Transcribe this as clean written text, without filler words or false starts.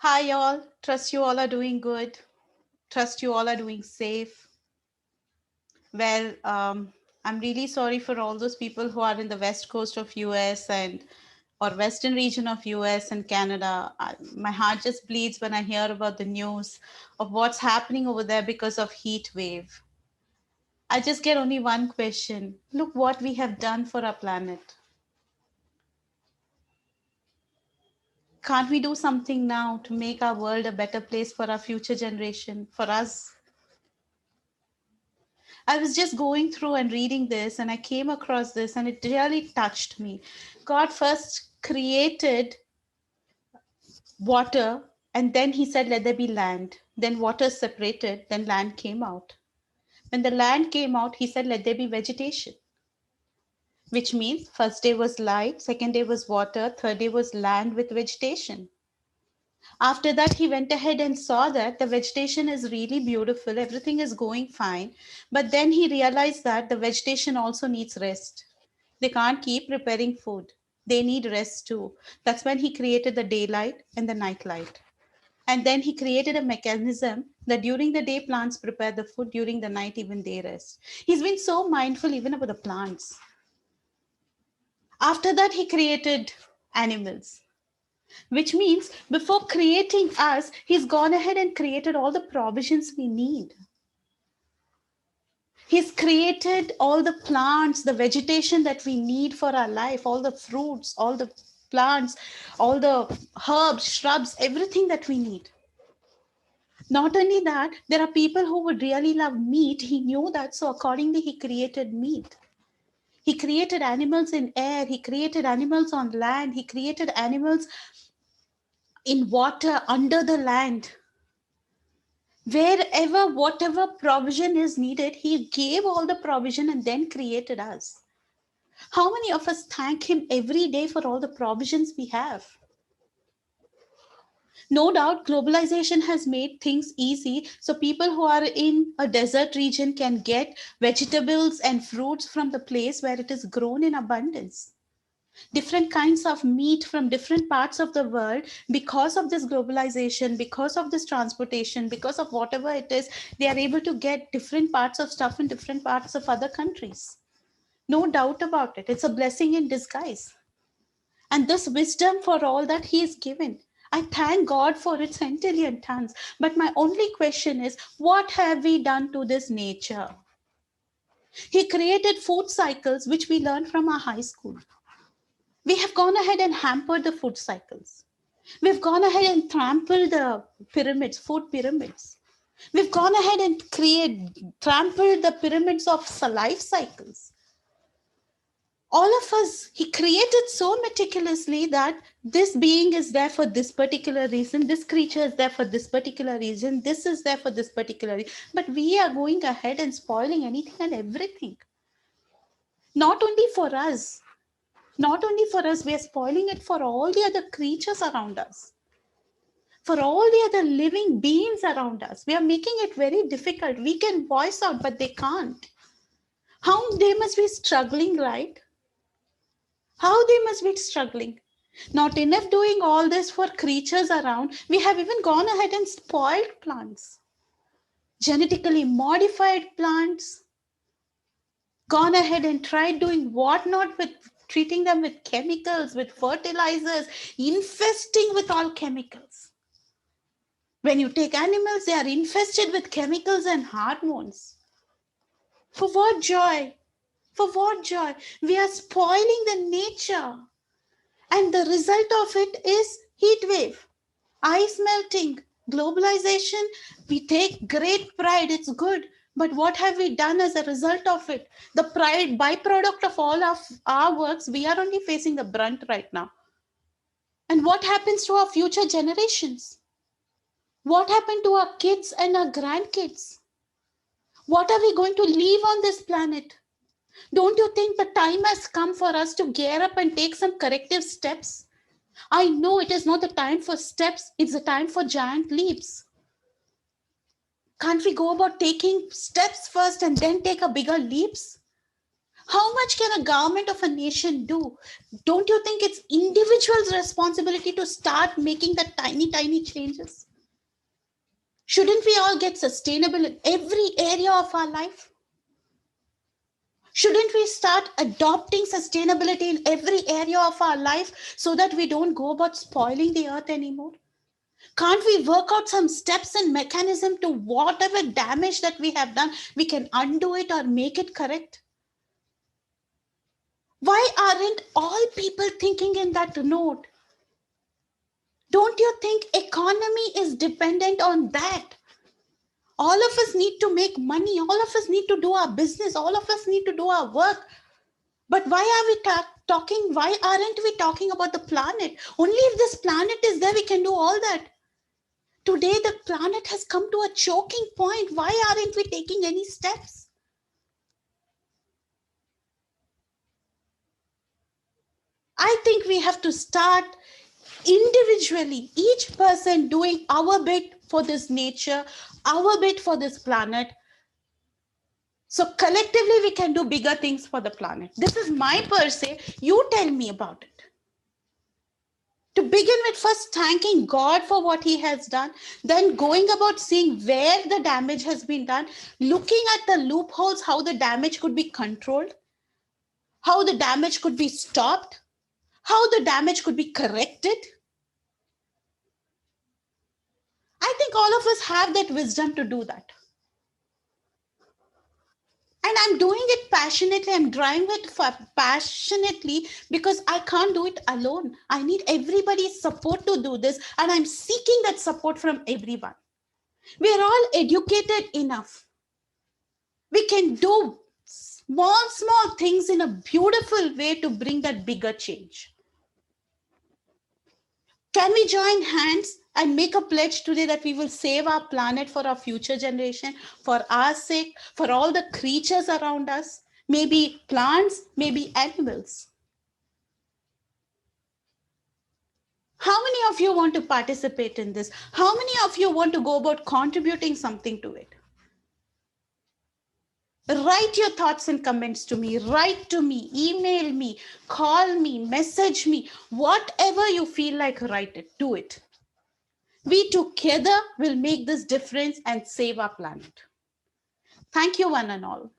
Hi, all. Trust you all are doing good. Trust you all are doing safe. Well, I'm really sorry for all those people who are in the west coast of US and or western region of US and Canada. My heart just bleeds when I hear about the news of what's happening over there because of heat wave. I just get only one question. Look what we have done for our planet. Can't we do something now to make our world a better place for our future generation, for us? I was just going through and reading this, and I came across this, and it really touched me. God first created water, and then He said, "Let there be land." Then water separated, then land came out. When the land came out, He said, "Let there be vegetation," which means first day was light, second day was water, third day was land with vegetation. After that, he went ahead and saw that the vegetation is really beautiful, everything is going fine. But then he realized that the vegetation also needs rest. They can't keep preparing food, they need rest too. That's when he created the daylight and the night light. And then he created a mechanism that during the day, plants prepare the food, during the night, even they rest. He's been so mindful even about the plants. After that, he created animals, which means before creating us, he's gone ahead and created all the provisions we need. He's created all the plants, the vegetation that we need for our life, all the fruits, all the plants, all the herbs, shrubs, everything that we need. Not only that, there are people who would really love meat. He knew that, so accordingly, he created meat. He created animals in air, he created animals on land, he created animals in water under the land. Wherever whatever provision is needed, he gave all the provision and then created us. How many of us thank him every day for all the provisions we have? No doubt globalization has made things easy, so people who are in a desert region can get vegetables and fruits from the place where it is grown in abundance. Different kinds of meat from different parts of the world, because of this globalization, because of this transportation, because of whatever it is, they are able to get different parts of stuff in different parts of other countries. No doubt about it, it's a blessing in disguise. And this wisdom for all that he is given, I thank God for its centillion tons. But my only question is, what have we done to this nature? He created food cycles which we learned from our high school. We have gone ahead and hampered the food cycles. We've gone ahead and trampled the pyramids, food pyramids. We've gone ahead and trampled the pyramids of life cycles. All of us, he created so meticulously that this being is there for this particular reason, this creature is there for this particular reason, this is there for this particular reason. But we are going ahead and spoiling anything and everything. Not only for us, not only for us, we are spoiling it for all the other creatures around us, for all the other living beings around us. We are making it very difficult. We can voice out, but they can't. How they must be struggling, right? How they must be struggling. Not enough doing all this for creatures around, we have even gone ahead and spoiled plants, genetically modified plants, gone ahead and tried doing what not with treating them with chemicals, with fertilizers, infesting with all chemicals. When you take animals, they are infested with chemicals and hormones. For what joy? For what joy? We are spoiling the nature. And the result of it is heat wave, ice melting, globalization. We take great pride, it's good. But what have we done as a result of it? The pride, byproduct of all of our works, we are only facing the brunt right now. And what happens to our future generations? What happened to our kids and our grandkids? What are we going to leave on this planet? Don't you think the time has come for us to gear up and take some corrective steps? I know it is not the time for steps, it's the time for giant leaps. Can't we go about taking steps first and then take a bigger leaps? How much can a government of a nation do? Don't you think it's individuals' responsibility to start making the tiny, tiny changes? Shouldn't we all get sustainable in every area of our life? Shouldn't we start adopting sustainability in every area of our life so that we don't go about spoiling the earth anymore? Can't we work out some steps and mechanism to whatever damage that we have done, we can undo it or make it correct? Why aren't all people thinking in that note? Don't you think economy is dependent on that? All of us need to make money. All of us need to do our business. All of us need to do our work. But why are we talking? Why aren't we talking about the planet? Only if this planet is there, we can do all that. Today, the planet has come to a choking point. Why aren't we taking any steps? I think we have to start individually, each person doing our bit for this nature, our bit for this planet. So collectively, we can do bigger things for the planet. This is my per se. You tell me about it. To begin with, first thanking God for what He has done, then going about seeing where the damage has been done, looking at the loopholes, how the damage could be controlled, how the damage could be stopped, how the damage could be corrected. I think all of us have that wisdom to do that. And I'm doing it passionately. I'm driving it passionately because I can't do it alone. I need everybody's support to do this, and I'm seeking that support from everyone. We are all educated enough. We can do small things in a beautiful way to bring that bigger change. Can we join hands and make a pledge today that we will save our planet for our future generation, for our sake, for all the creatures around us, maybe plants, maybe animals? How many of you want to participate in this? How many of you want to go about contributing something to it? Write your thoughts and comments to me. Write to me, email me, call me, message me. Whatever you feel like, write it. Do it. We together will make this difference and save our planet. Thank you, one and all.